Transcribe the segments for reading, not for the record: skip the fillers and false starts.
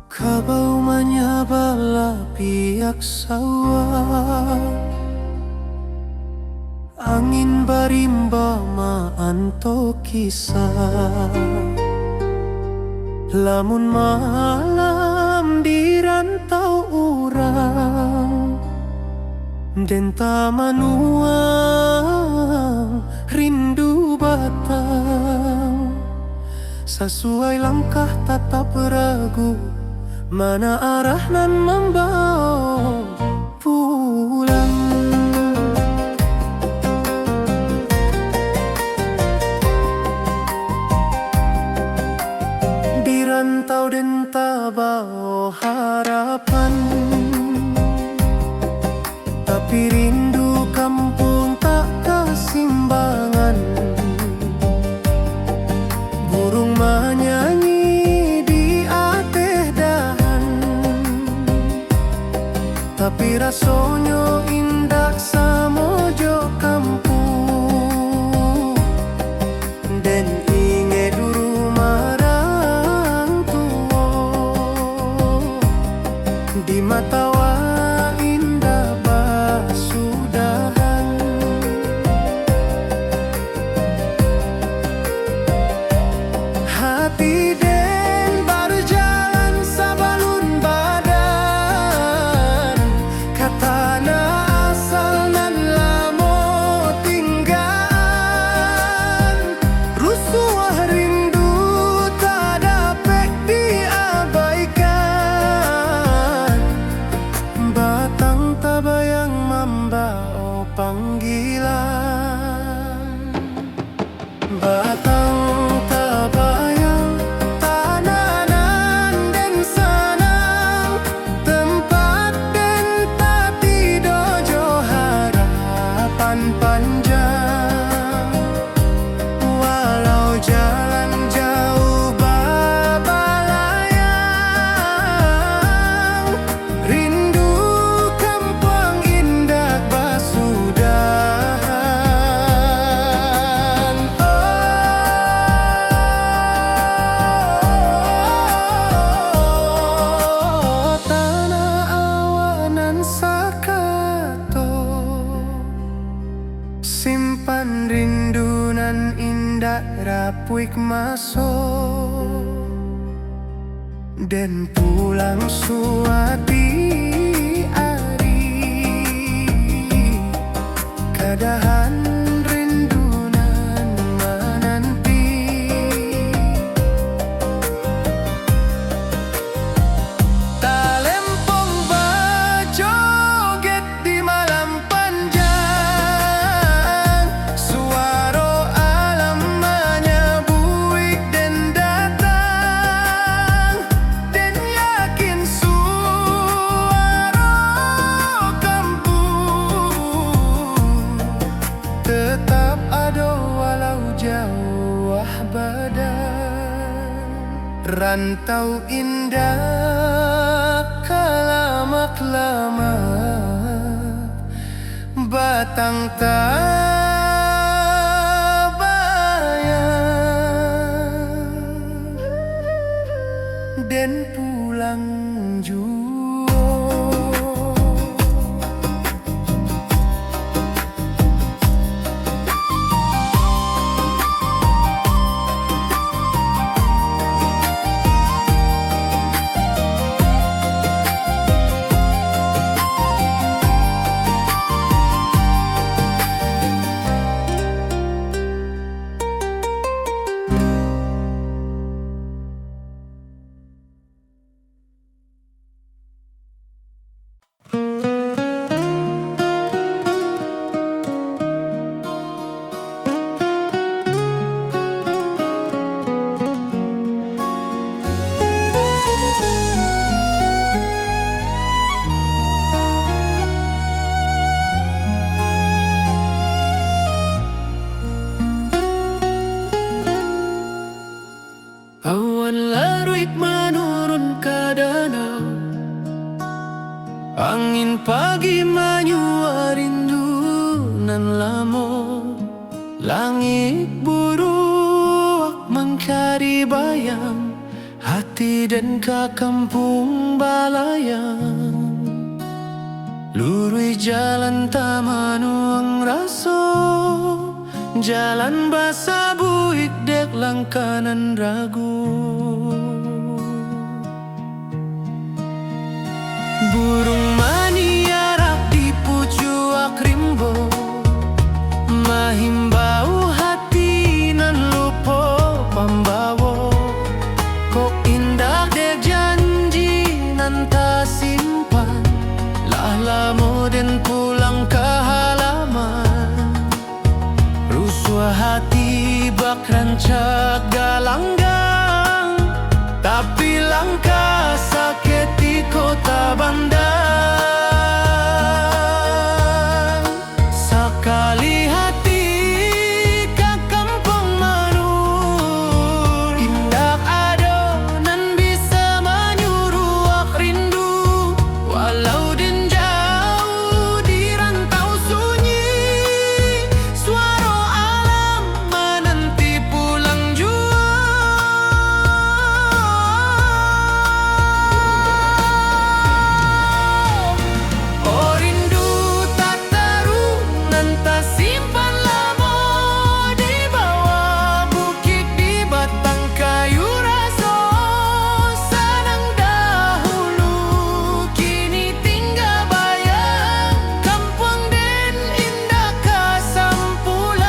Kabau menyabala piak sawah, angin barimba maanto kisah. Lamun malam di rantau urang, denta manuang rindu batang. Sesuai langkah tatap ragu, mana arah nan membawa pulang. Di rantau denta bawa harapan, tapi rindu kampung tak kesimbangan. Burung menyanyi di ateh dahan, tapi rasanya indah samojo kampung. Dan inge dulu marang tua, di mata wa indah basudahan. Hati den berjalan sabalun badan, katana asal nan lamo tinggal. Rusuh rindu tak dapat diabaikan, batang tabayang membawa panggilan. Batang tabayang tananan den sanang, tempat den tati dojo harapan panjang. Walau jalan jauh babalayang, rindu kampung indah basudahan. Oh, tanah awanan sakato, simpan rindu nan indah rapuik masuk. Dan pulang suati ari, kadahan rindu nan menanti. Talempong berjoget di malam panjang, suara alam menyebuik dan datang. Dan yakin suara kampung tetap ada walau jauh badan. Rantau indah kelamak-lamak, batang tabayang dan pulang jua. Awan larut menurun ke danau, angin pagi menyua rindu nan lamo. Langit buruk mengkari bayang, hati hati dan ka kampung balayan, lurui jalan tamanuang raso, jalan basa buik dek langkanan ragu. Burung maniarak di pucuak rimbo, mahimbau hati nan lupo pambawo. Kok indah dek janji nan ta simpan, lamo den pulang ke halaman. Rusua hati bak rancak galanggang, tapi langkah sakit di kota Bandar. Sekali hati ke kampung manur, indah ado nan bisa menyuruh rindu. Walau den jauh di rantau sunyi, suara alam menanti pulang jua. Oh rindu tak taruh nan tak simpan lama, di bawah bukit di batang kayu raso. Senang dahulu kini tinggal bayang, kampung den indah kasampulan.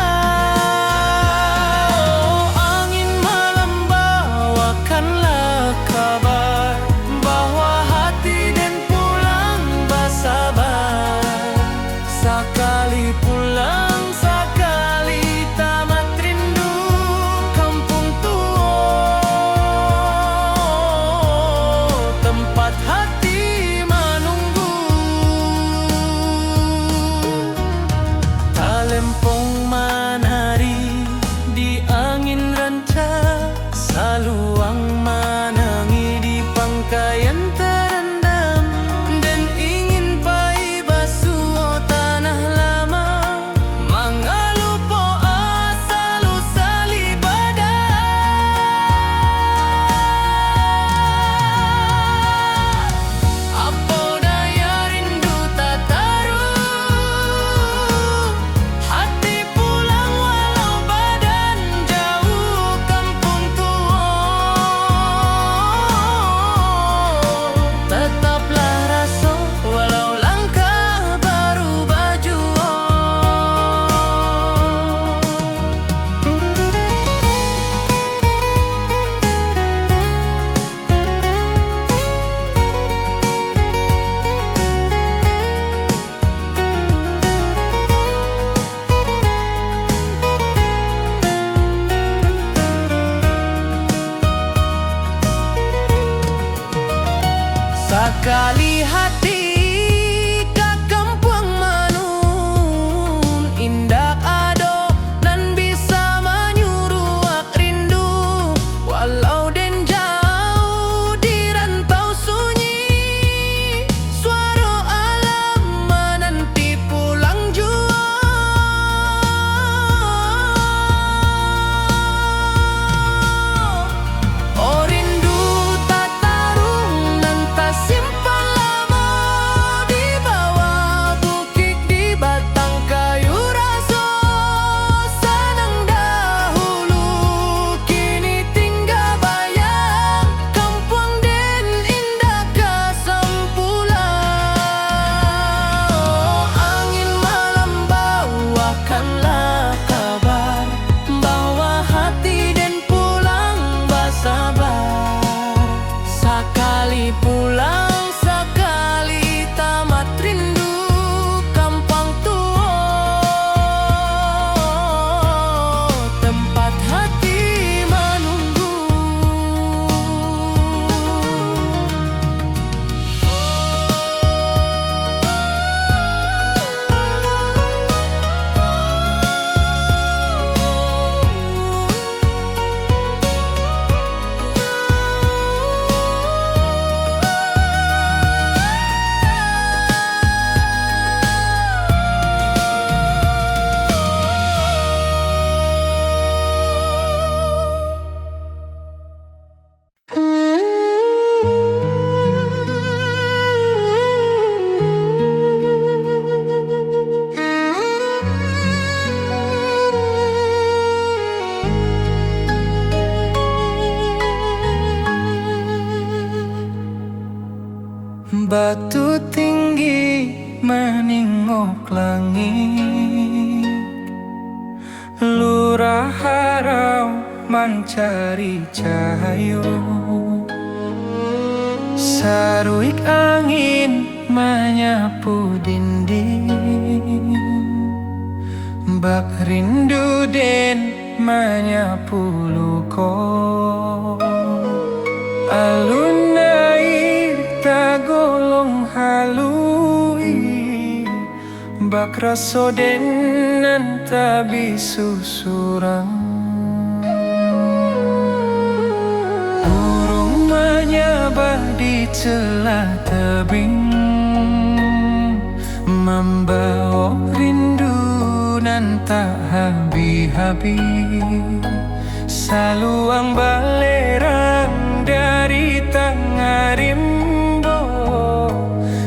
Oh angin malam bawakanlah kabar bahwa hati den pulang basabar. Sekali pulang, sekali tamat rindu kampung tua, tempat hati menunggu. Talempong manari di angin ranca, saluang manangi di pangkayan terendam, dan ingin pai basuh tanah lama, mangalupo asal usali badan. Apa daya rindu tak taruh, hati pulang walau badan jauh kampung tua. Tetaplah rasa walau langkah baru baju. Sekali hati ke kampung manun, indah ado nan bisa menyuruh rindu. Walau den jauh di rantau sunyi, suara alam menanti pulang jua. Oh rindu tak taruh nan tak simpan lama, Batu tinggi meningok langit, lurah harau mencari cahaya. Saruik angin menyapu dinding, bak rindu den menyapu luko. Alun air tagolong halui, bak raso den tabi susurang. Burung menyabah di celah tebing, membawa rindu nan tak habis-habis. Saluang balerang dari tengah rimbo,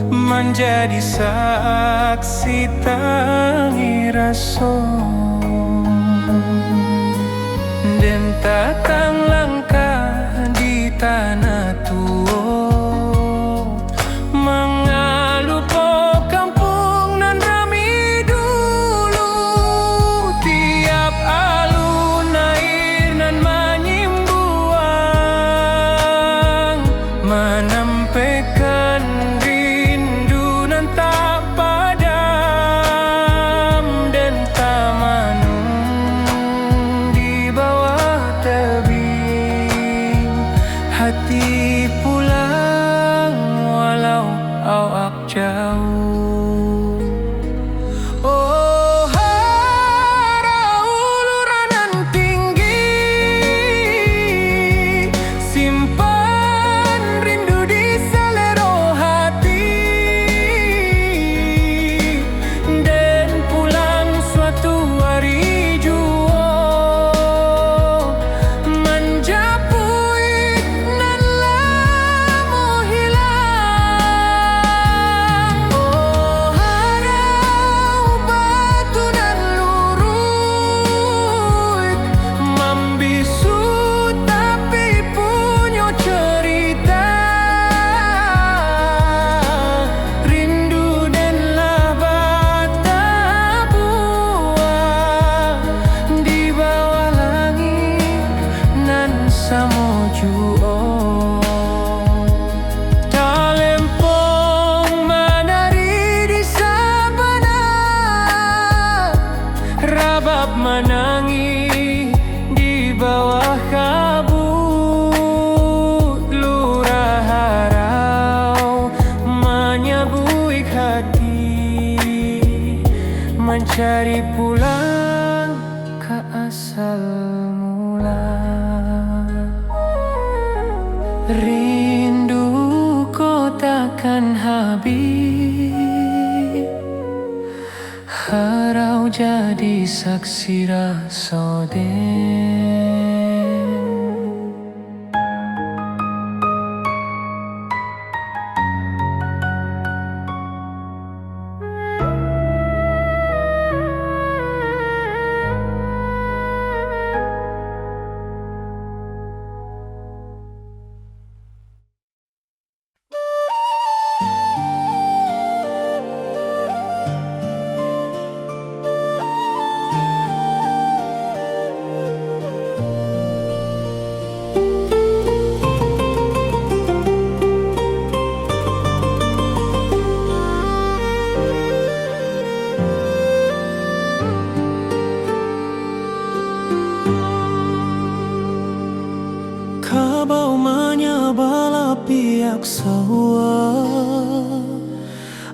menjadi saksi tangi raso. Dan tatang langkah di tanah tua, mengalu po kampung nan rami dulu. Tiap alun air nan menyimbuang, menampaikan rindu nan tak padam. Dan tamanung di bawah tebing, hati pulang walau awak jauh. Oh, harau luranan tinggi, simpan rindu di selero hati. Dan pulang suatu hari jua, menjapui nan lamo hilang. Oh, harau batu nan lurut, membisu tapi punya cerita. Rindu dan lah bata buah di bawah langit nan samojuo. Talempong menari di sabana, rabab menangi di bawah kabut. Lurah harau menyabuik hati, mencari pulang ke asal mula. Rindu ko takkan habis, harau jadi saksi rasa den. Kabau menyabala pihak sawah,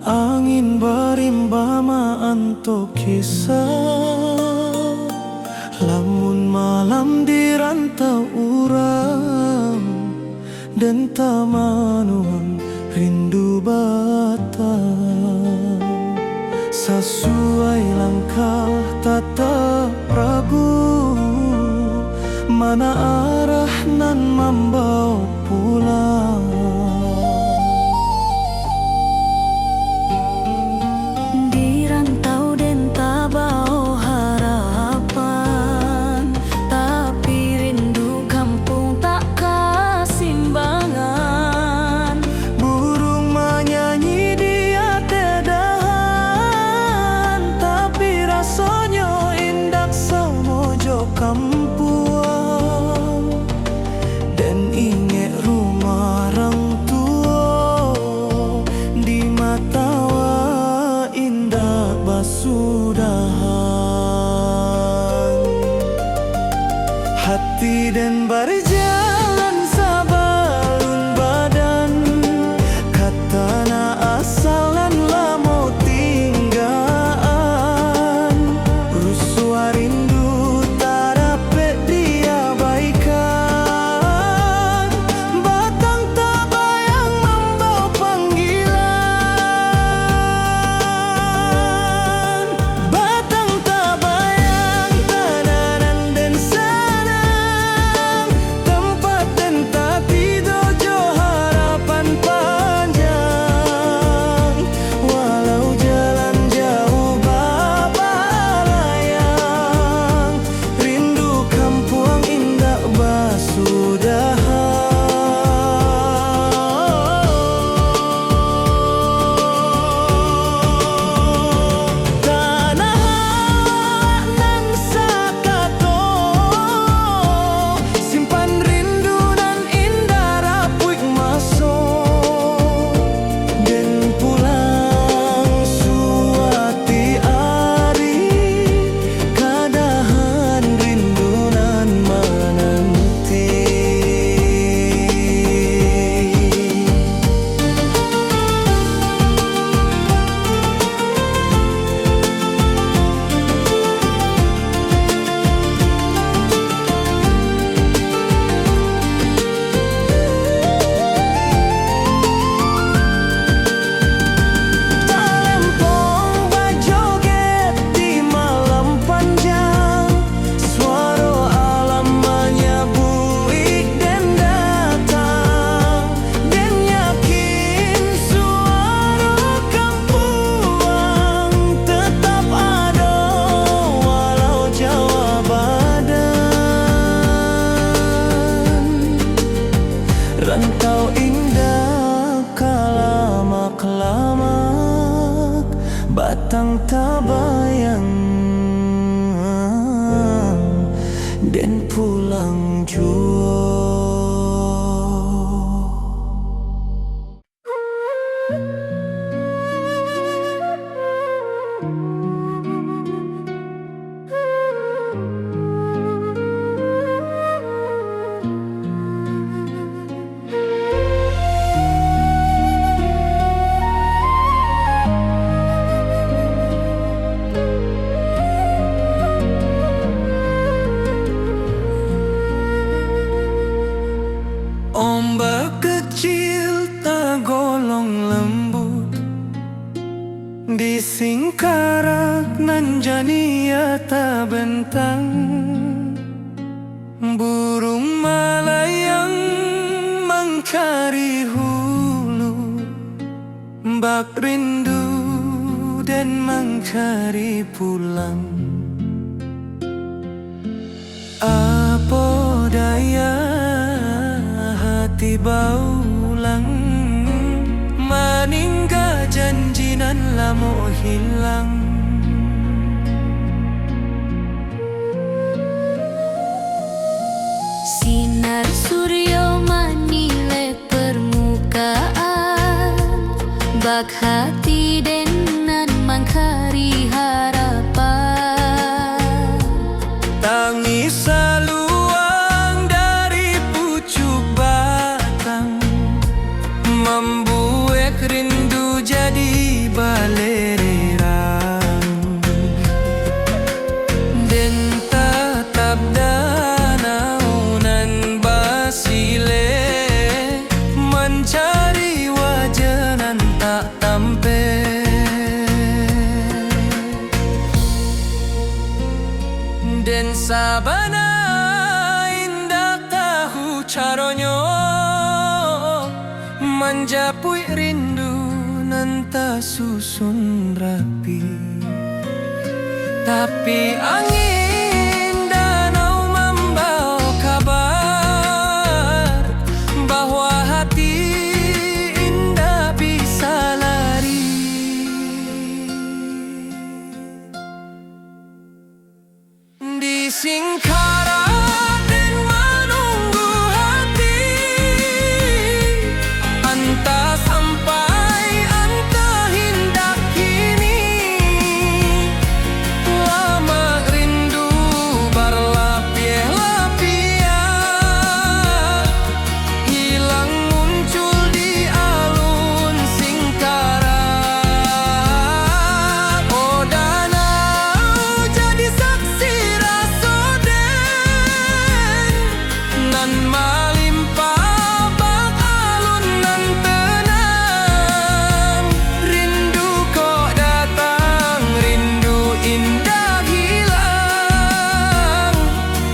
angin berimbama antuk kisah. Lamun malam di rantau urang, dan tamanuang rindu bata. Sesuai langkah tatap ragu, mana arah nan membawa pulang. Di rantau den tabau harapan, tapi rindu kampung tak kasimbangan. Burung datang tak bayang dan pulang jua. Ombak kecil tak golong lembut di singkarak nan jania tak bentang. Burung melayang mencari hulu, bak rindu dan mencari pulang. Apa daya hati baulang, meninggal janji nan lamo hilang. Sinar surya manilai permukaan, bak hati denan mangkari harapan. Tangis saluang dari pucuk batang, membuat rindu jadi balererang. Dan tatap danau nan basile, mencari wajah nan tak tampe. Dan sabana indah tahu caronyo, menjapui rindu nan tak susun rapi. Tapi angin danau membawa kabar bahwa hati indah bisa lari. Di singkarak dan menunggu hati, entah sampai entah hendak kini. Lama rindu berlapis-lapis, hilang muncul di alun singkarak. Oh danau jadi saksi nan melimpah bak alun nan tenang. Rindu kok datang, rindu indah hilang.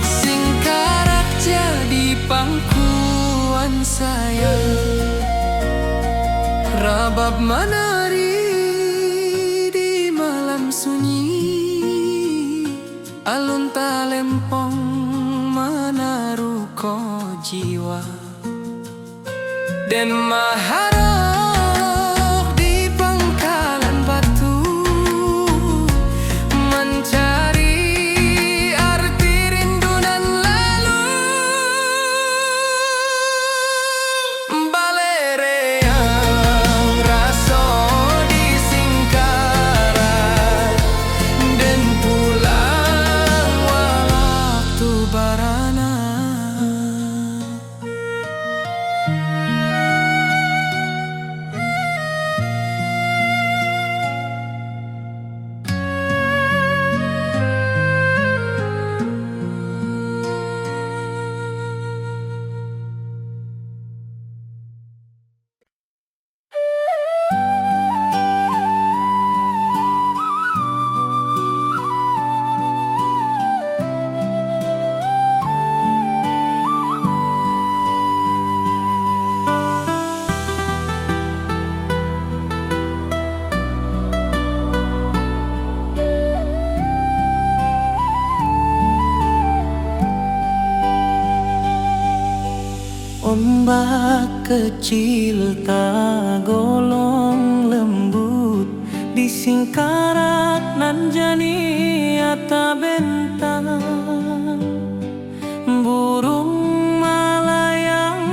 Singkarak jadi pangkuan sayang, rabab menari di malam sunyi. Alun talempong menaruh ko jiwa dan maharok di pangkalan batu, mencari arti rindu nan lalu. Balereyang raso di singkarak dan pulang waktu barana. Ombak kecil tak golong lembut di singkarak nan jani ata bentang, burung malayang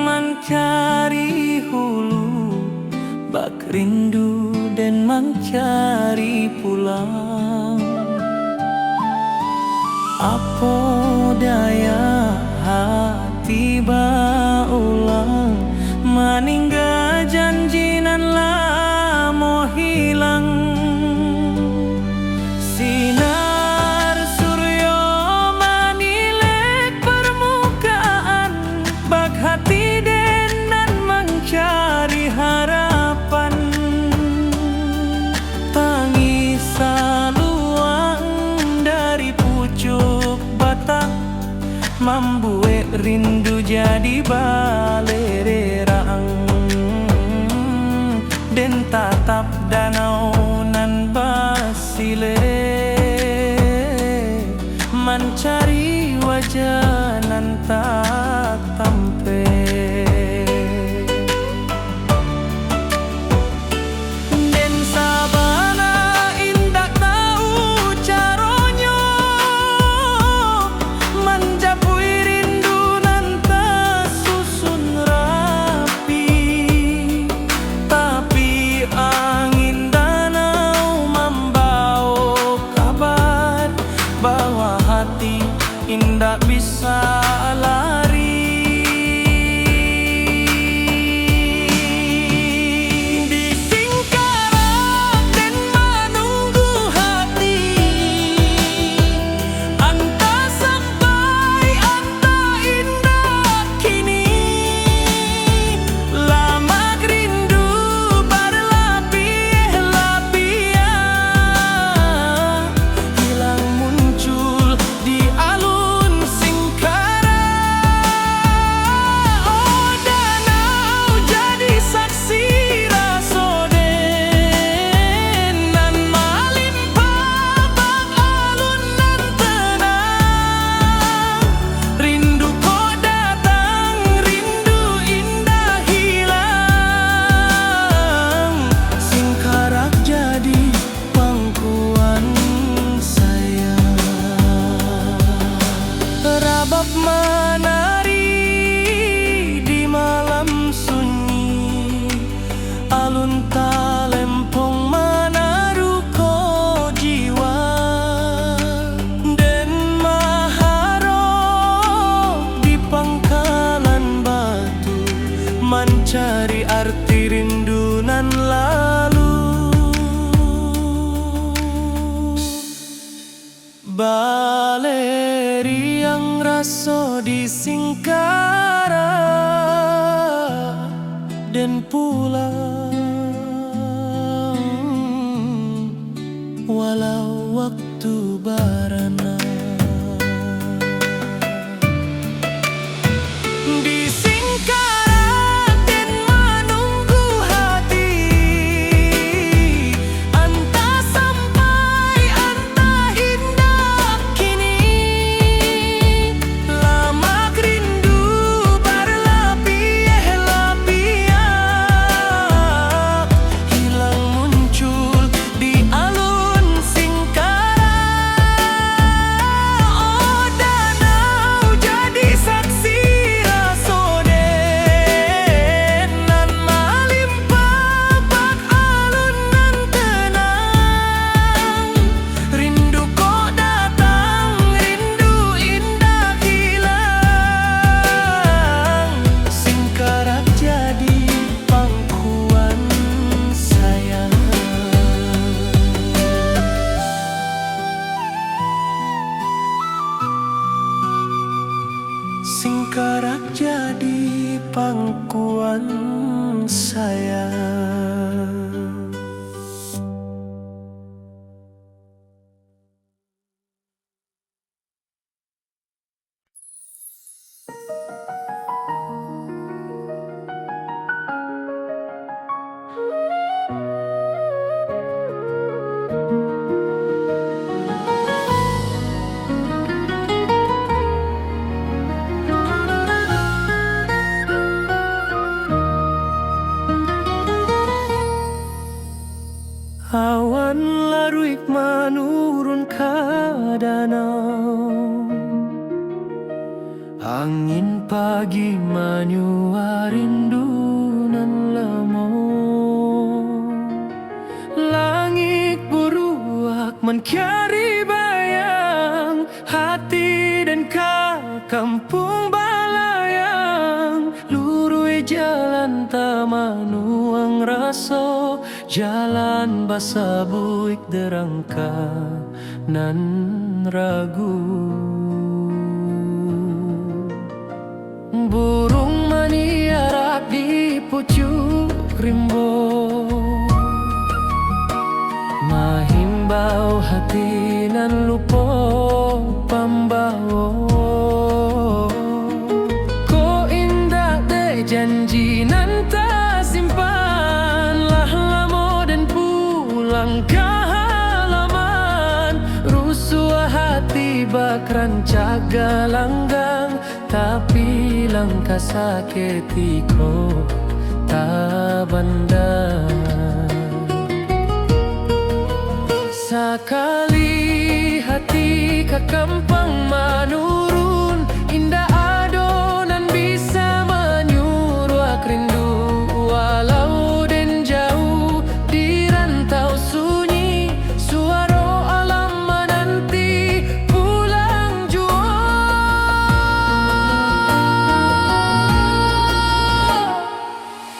mencari hulu, bak rindu dan mencari pulang. Apa daya hati baulang, meninggal janji nan lamo hilang. Sinar suryo manilek permukaan, bak hati denan mencari harapan. Tangis saluang dari pucuk batang, membuat rindu jadi balererang. Den tatap danau nan basile, mencari wajah nan tak tampe. Den sabana indak tahu caronyo, menjapui rindu nan tersusun rapi. Tapi angin danau membawa kabar bahwa hati indak bisa lari. Di singkarak dan menunggu hati, entah sampai entah indah kini. Lama rindu berlapis-lapis, hilang muncul di alun singkarak. Oh danau jadi saksi rasoden, nan melimpah bak alun nan tenang. Rindu kok datang, rindu indah hilang. Singkarak jadi pangkuan sayang. Rabab menari di malam sunyi, alun talempong menaruh ko jiwa. Dan maharok di pangkalan batu, mencari arti rindu nan lalu. Baleri yang raso di singkarak dan pulang, walau waktu barana. Di singkarak dan menunggu hati, entah sampai entah indah kini. Lama rindu berlapis-lapis, hilang muncul di alun singkarak. Oh danau jadi saksi rasoden, nan melimpah bak alun nan tenang. Rindu kok datang, rindu indah hilang. Singkarak jadi pangkuan sayang. Singkarak jadi pangkuan sayang. panuang raso jalan basabuik derangka nan ragu. Burung maniarak di pucuk rimbo, mahimbau hati nan lupo pambawo. Ko indah de janji nan tak simpan, lah lamo dan pulang ke halaman. Rusuh hati bak rancaga langgang, tapi langkah sakitiko tak bandang. Sakali hati kekampang menurun, indah adonan bisa menyuruh rindu. Walau den jauh di rantau sunyi, suara alam menanti pulang jua.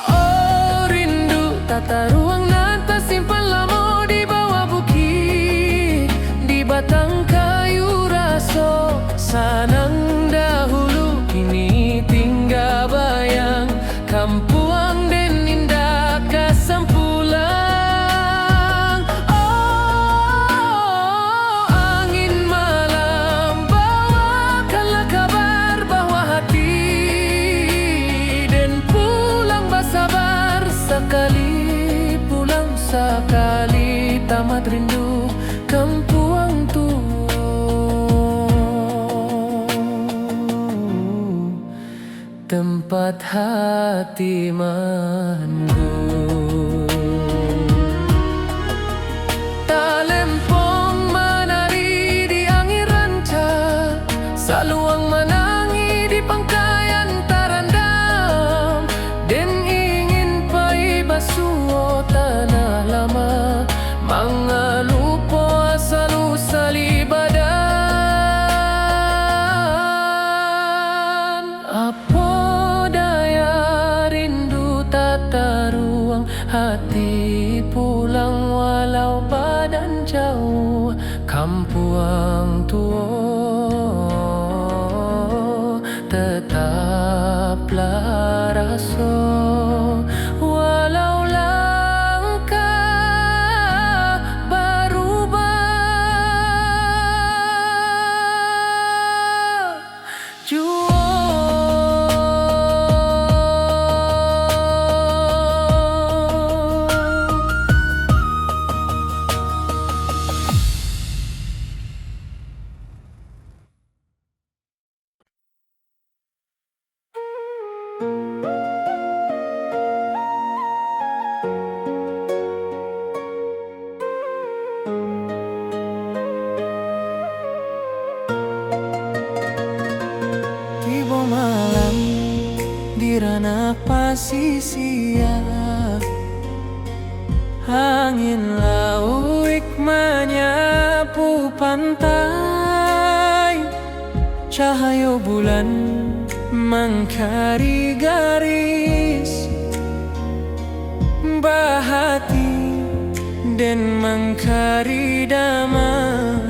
Oh rindu tata ruang nan tersimpan lama di bawah bukit, di batang kayu raso sanang dahulu. Kini tinggal bayang kampuang den indah kasampulang. Oh angin malam bawakanlah kabar bahwa hati den pulang basabar. Sekali pulang sekali tamat rindu kampuang tu. Tempat hati manggung, talempong menari di angin ranca, saluang menangi di pangkayan tarandam. Den ingin pai basuh tanah lama, mangalupo asal usali badan. Apa daya rindu tata ruang hati pulang, walau badan jauh kampuang tua. Tetaplah raso walau langkah berubah jua. Tiba malam di ranah pasisia, angin lauik menyapu pantai, cahaya bulan mengkari garis bahati dan mengkari damai.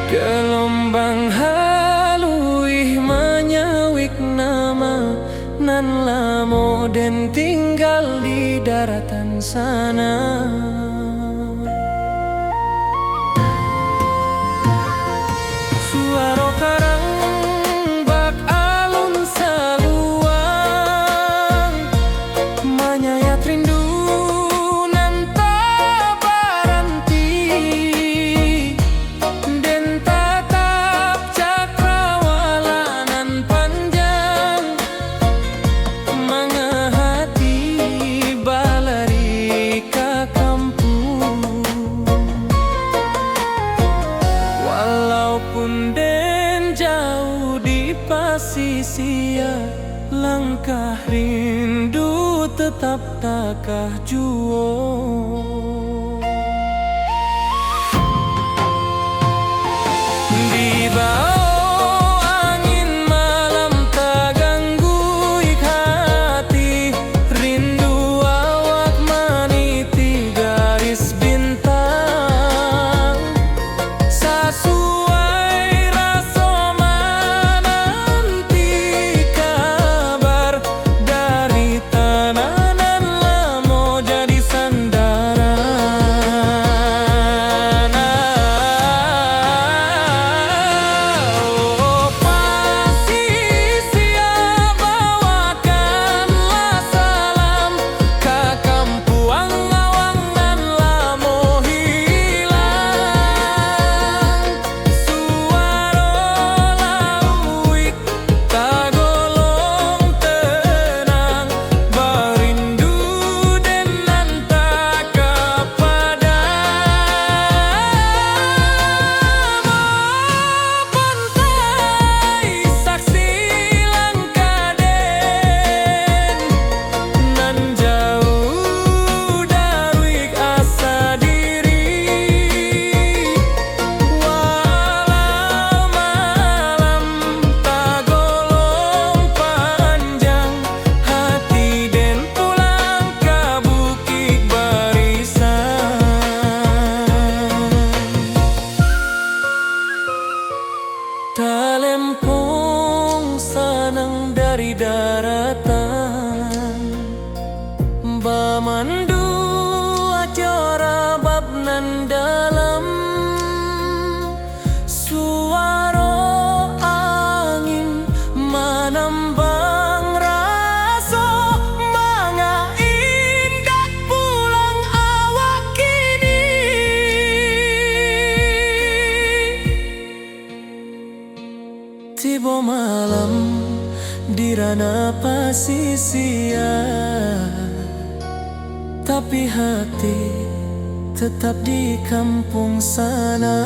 Gelombang haluih menyawik nama nan lamo dan tinggal di daratan sana. Suara karang bak alun saluang, menyayat rindu nan tak berhenti. Den tatap cakrawala nan panjang, mengahati balari ka kampung. Walaupun den jauh di pasisia, langkah rindu tetap takah juo. Di bawah angin malam tak ganggu ikan, sia, tapi hati tetap di kampung sana.